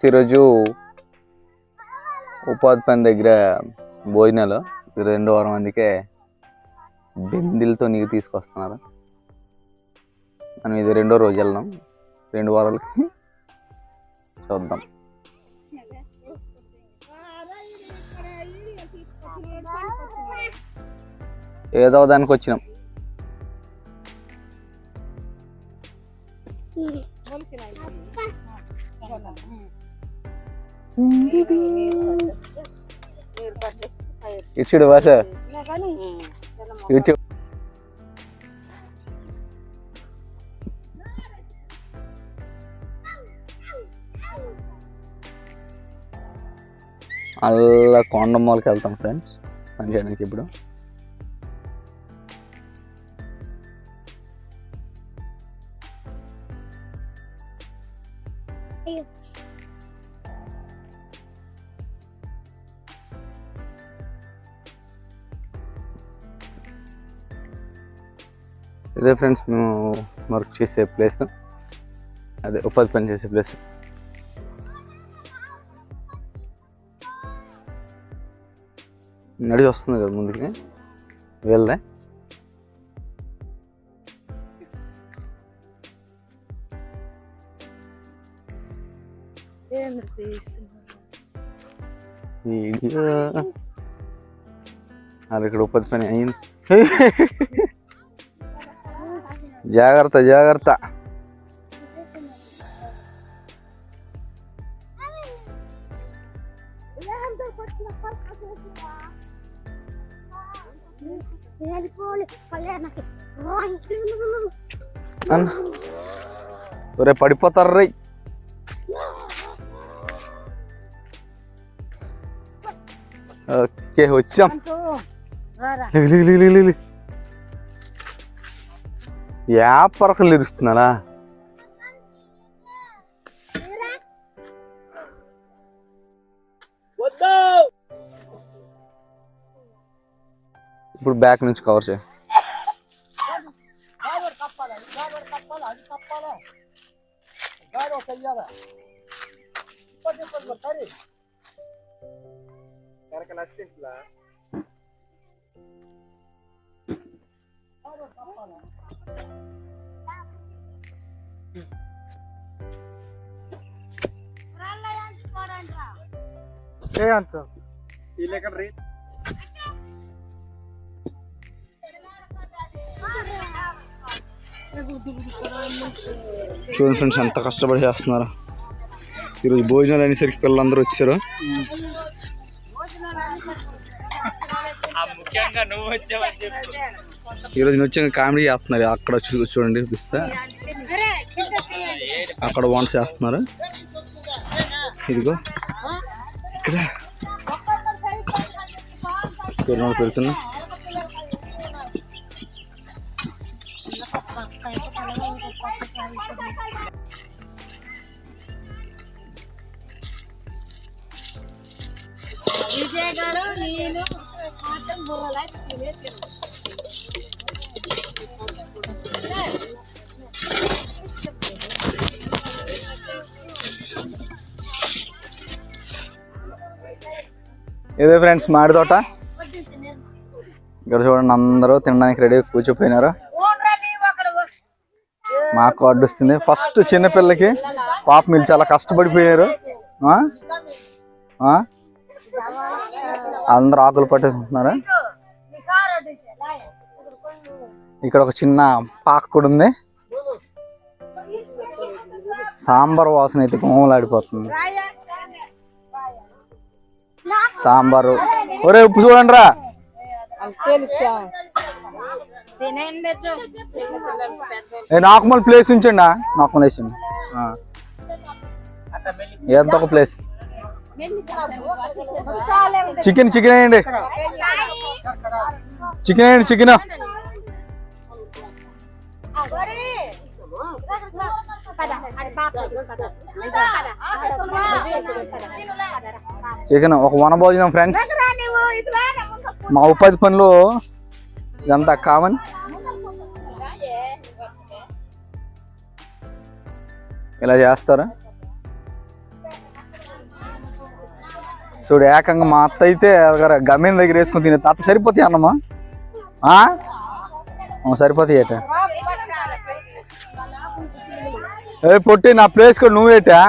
ఈరోజు ఉపాధి పని దగ్గర భోజనాలు 2 వారం మందికే బిందెలతో నీరు తీసుకొస్తున్నారు. మనం ఇది 2వ రోజు వెళ్దాం. 2 వారాలకి చూద్దాం. ఏదో దానికి వచ్చినాం. ఇచ్చుడు భాష యూట్యూబ్ అలా కొండమ్మలకి వెళ్తాం ఫ్రెండ్స్ పని చేయడానికి. ఇప్పుడు ఇదే ఫ్రెండ్స్ మేము వర్క్ చేసే ప్లేస్, అదే ఉపాధి పని చేసే ప్లేస్. నడిచి వస్తుంది కదా ముందుకి వెళ్ళే. అది ఇక్కడ ఉపాధి పని అయింది. జాగ్రత్త జాగ్రత్త. ఒరే పడిపోతారు రై. ఓకే వచ్చాం. యాపరకలు ఇరుస్తున్నారా? ఇప్పుడు బ్యాక్ నుంచి కవర్ చేయి. చూడండి ఫ్రెండ్స్ ఎంత కష్టపడి చేస్తున్నారు. ఈరోజు భోజనాలు అనేసరికి పిల్లలందరూ వచ్చారు. ఈరోజు వచ్చాక కామెడీ చేస్తున్నారు. అక్కడ చూడండి చూపిస్తా, అక్కడ వంట చేస్తున్నారు. ఇదిగో ఇక్కడ కూరలు పెడుతున్నా. ఇదే ఫ్రెండ్స్ మామిడి తోట. ఇక్కడ చూడండి అందరూ తినడానికి రెడీ కూర్చోపోయినారు. మాకు అడ్డు వస్తుంది. ఫస్ట్ చిన్నపిల్లకి పాప మీరు చాలా కష్టపడిపోయారు. అందరూ ఆకులు పట్టేస్తున్నారు. ఇక్కడ ఒక చిన్న పాక కూడా ఉంది. సాంబార్ వాసన అయితే కోమలాడిపోతుంది. సాంబారు. ఒరే ఉప్పు చూడండి రా. నార్మల్ ప్లేస్ ఉంచండి. నార్మల్ వేసండి. ఎంత ఒక ప్లేస్. చికెన్ చికెన్ వేయండి. చికెన్ వేయండి. చికెన్ చికెన్ ఒక వనభోజనం ఫ్రెండ్స్. మా ఉపాధి పనిలో ఇదంతా కామన్. ఇలా చేస్తారా? చూడు ఏకంగా మా అత్త అయితే గమ్యం దగ్గర వేసుకుని తినే అత్త సరిపోతాయి అన్నమా? సరిపోతాయి ఏట ఏ పొట్టి నా ప్లేస్ కూడా నువ్వేటా?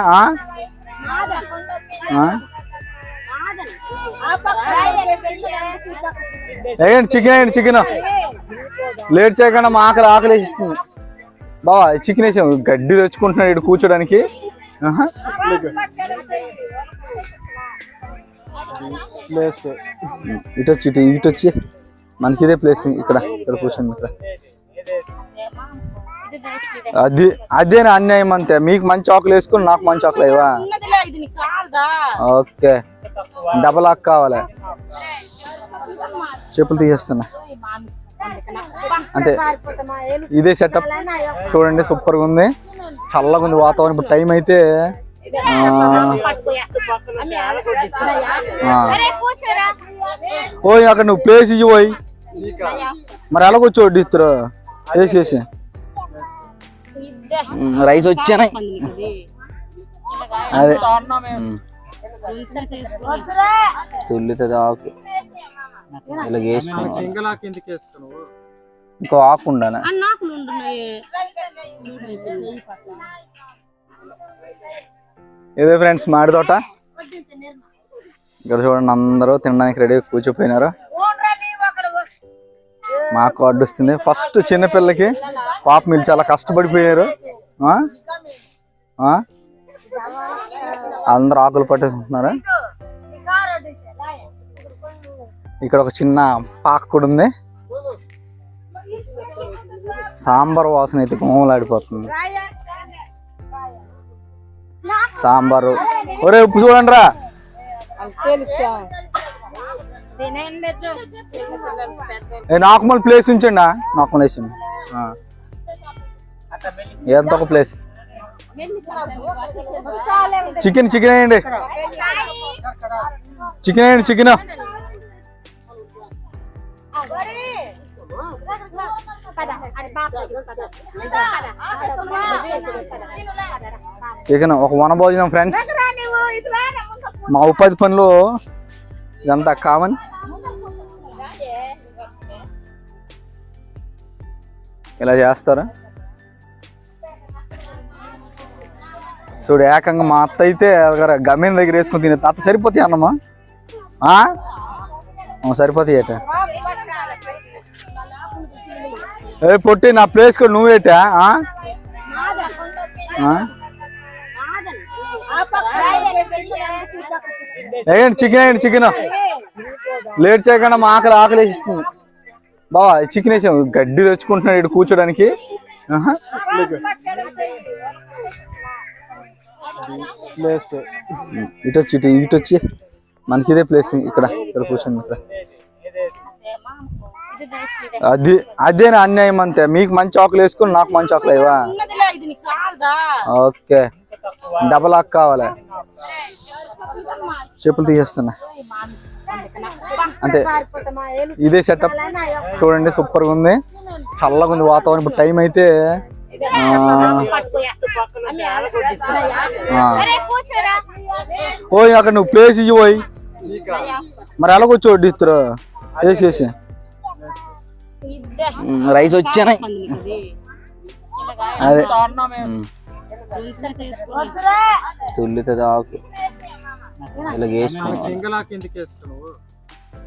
వేయండి చికెన్, వేయండి చికెన్. లేట్ చేయకుండా మా ఆకలి వేసిస్తుంది బావా. చికెన్ వేసాము, గడ్డి తెచ్చుకుంటున్నాడు ఇటు కూర్చోడానికి. ఇటు వచ్చి మనకి ఇదే ప్లేస్. ఇక్కడ కూర్చోండి. ఇక్కడ అదేనా అన్యాయం అంతే. మీకు మంచి ఆకులు వేసుకుని నాకు మంచి ఆకులు అయ్యవా? ఓకే, డబల్ ఆకు కావాలి. చెప్పులు తీసేస్తున్నా అంటే ఇదే సెటప్. చూడండి సూపర్గా ఉంది, చల్లగా ఉంది వాతావరణం. ఇప్పుడు టైం అయితే ఓయ్ అక్కడ నువ్వు ప్లేస్ ఇచ్చి పోయి మరి ఎలా కూర్చో వడ్డిస్తారు వేసేసి. రైస్ వచ్చానా అదే తుల్లుతుంది ఆకు. ఇలా ఇంకో ఆకు ఉండాలి. ఇదే ఫ్రెండ్స్ మామిడి తోట. ఇక్కడ చూడండి అందరూ తినడానికి రెడీ కూర్చోపోయినారు. మాకు అడ్డుస్తుంది. ఫస్ట్ చిన్నపిల్లకి పాప మీరు చాలా కష్టపడిపోయారు. అందరూ ఆకులు పట్టుకుంటున్నారు. ఇక్కడ ఒక చిన్న పాక కూడా ఉంది. సాంబార్ వాసన అయితే గుమ్మలాడిపోతుంది. సాంబారు ఒరే ఉప్పు చూడండి రా. నాకుమల్ ప్లేస్ ఉంచండి. నాకుమల్ వేసండి. ఏదంతా ఒక ప్లేస్. చికెన్ వేయండి. చికెన్ చికెన్ ఒక వనభోజనం ఫ్రెండ్స్. మా ఉపాధి పనులు ఇదంతా కామన్. ఇలా చేస్తారా? చూడు ఏకంగా మా అత్త అయితే గమ్యం దగ్గర వేసుకుని తినే అత్త సరిపోతాయి అన్నమా? సరిపోతాయి ఏట ఏ పొట్టి నా ప్లేస్ కూడా నువ్వేటా? వేయండి చికెన్. లేట్ చేయకుండా మా ఆకలి వేసిస్తుంది బావా. చికెన్ వేసాము, గడ్డి తెచ్చుకుంటున్నాడు ఇటు కూర్చోడానికి. ఇటు వచ్చి మనకి ఇదే ప్లేస్. ఇక్కడ కూర్చోండి. ఇక్కడ అదేనా అన్యాయం అంతే. మీకు మంచి ఆకులు వేసుకుని నాకు మంచి ఆకులు అయ్యవా? ఓకే, డబల్ ఆకు కావాలి. చెప్పులు తీసేస్తున్నా అంటే ఇదే సెటప్. చూడండి సూపర్గా ఉంది, చల్లగా ఉంది వాతావరణం. ఇప్పుడు టైం అయితే ఓయ్ అక్కడ నువ్వు ప్లేస్ ఇచ్చి పోయి మరి ఎలా కూర్చో వడ్డిస్తారు వేసేసి. రైస్ వచ్చానా అదే తుల్లుతుంది ఆకు. ఇలా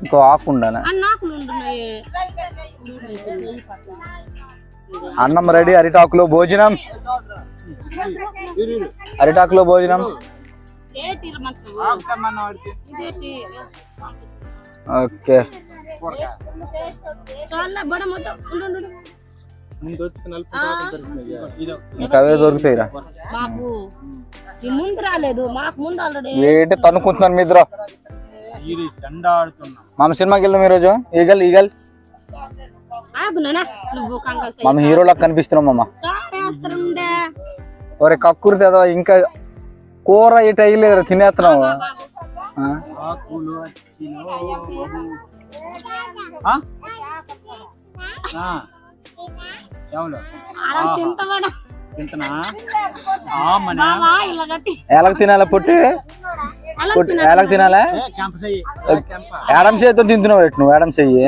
ఇంకో ఆకు ఉండాలి. అన్నం రెడీ. అరిటాకులో భోజనం. ఓకే, అవే దొరుకుతాయిరా. ఏంటి తనుకుంటున్నాను మీ ఇద్దరు? మామ సినిమాకి వెళ్దాం ఈరోజు. ఈగల్ మామ హీరోలకు కనిపిస్తున్నాం మామ. ఒరే కక్కురు కదా, ఇంకా కూర ఇటు అయ్యలేదు తినేస్తున్నావు. ఎలాగ తినాలా పొట్టి ఎలాగ తినాలా ఎడమ చేతితో తింటున్నావు ఎట్టు నువ్వు ఎడమ చెయ్యి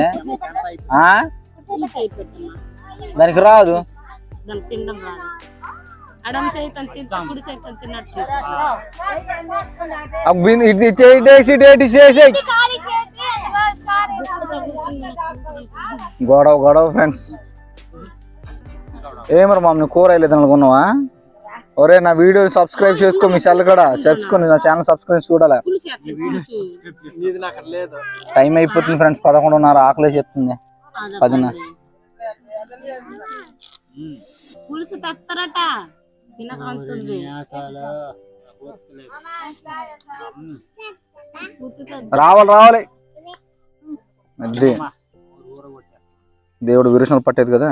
దానికి రాదు గొడవ గొడవ ఫ్రెండ్స్ ఏమరా మామూలు కూర వేయలేదు అనుకున్నావా ఒరే నా వీడియో సబ్స్క్రైబ్ చేసుకో మీ సెల్ కూడా సబ్స్క్రైబ్ నా ఛానల్ సబ్స్క్రైబ్ చూడాలి టైం అయిపోతుంది ఫ్రెండ్స్ 11:30 ఆకలేసి చెప్తుంది 10:00 రావాలి రావాలి అది దేవుడు విరుషణలు పట్టేది కదా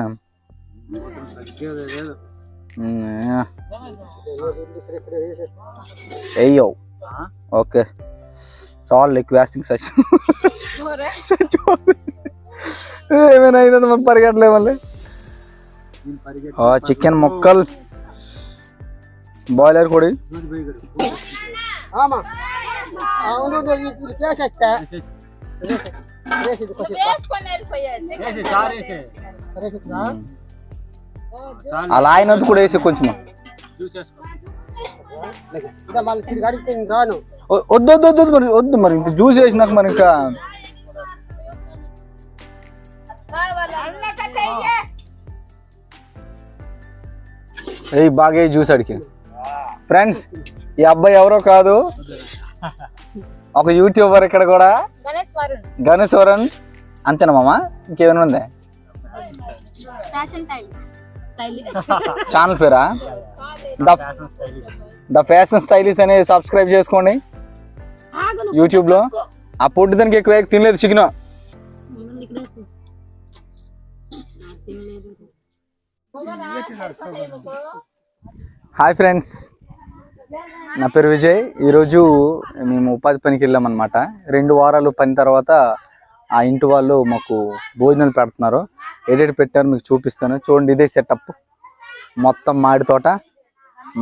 అయ్యో ఓకే సాల్ రిక్వెస్టింగ్ సచ్ ఏమైనా అయిందా మనం పరిగెట్టలే మళ్ళీ చికెన్ ముక్కలు బాయిలర్ కొడి అలా అయినందుకు కూడా వేసి కొంచెం వద్దు వద్దు వద్దు మరి వద్దు మరి ఇంక జ్యూస్ వేసినాక మరి ఇంకా ఏ బాగా జ్యూస్ అడిగి ఫ్రెండ్స్ ఈ అబ్బాయి ఎవరో కాదు ఒక యూట్యూబర్ ఇక్కడ కూడా గణేష్ వరుణ్ అంతేనా మామ ఇంకేమైనా ఉందా channel para the fashion stylish అనేది సబ్స్క్రైబ్ చేసుకోండి యూట్యూబ్ లో ఆ పొట్టు దానికి ఎక్కువ తినలేదు చికెన్ హాయ్ ఫ్రెండ్స్ నా పేరు విజయ్ ఈరోజు మేము ఉపాధి పనికి వెళ్ళామన్నమాట 2 వారాలు పని తర్వాత ఆ ఇంటి వాళ్ళు మాకు భోజనాలు పెడుతున్నారు ఏడేటి పెట్టారు మీకు చూపిస్తాను చూడండి ఇదే సెటప్ మొత్తం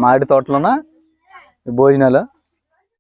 మాడి తోటలోన భోజనాలు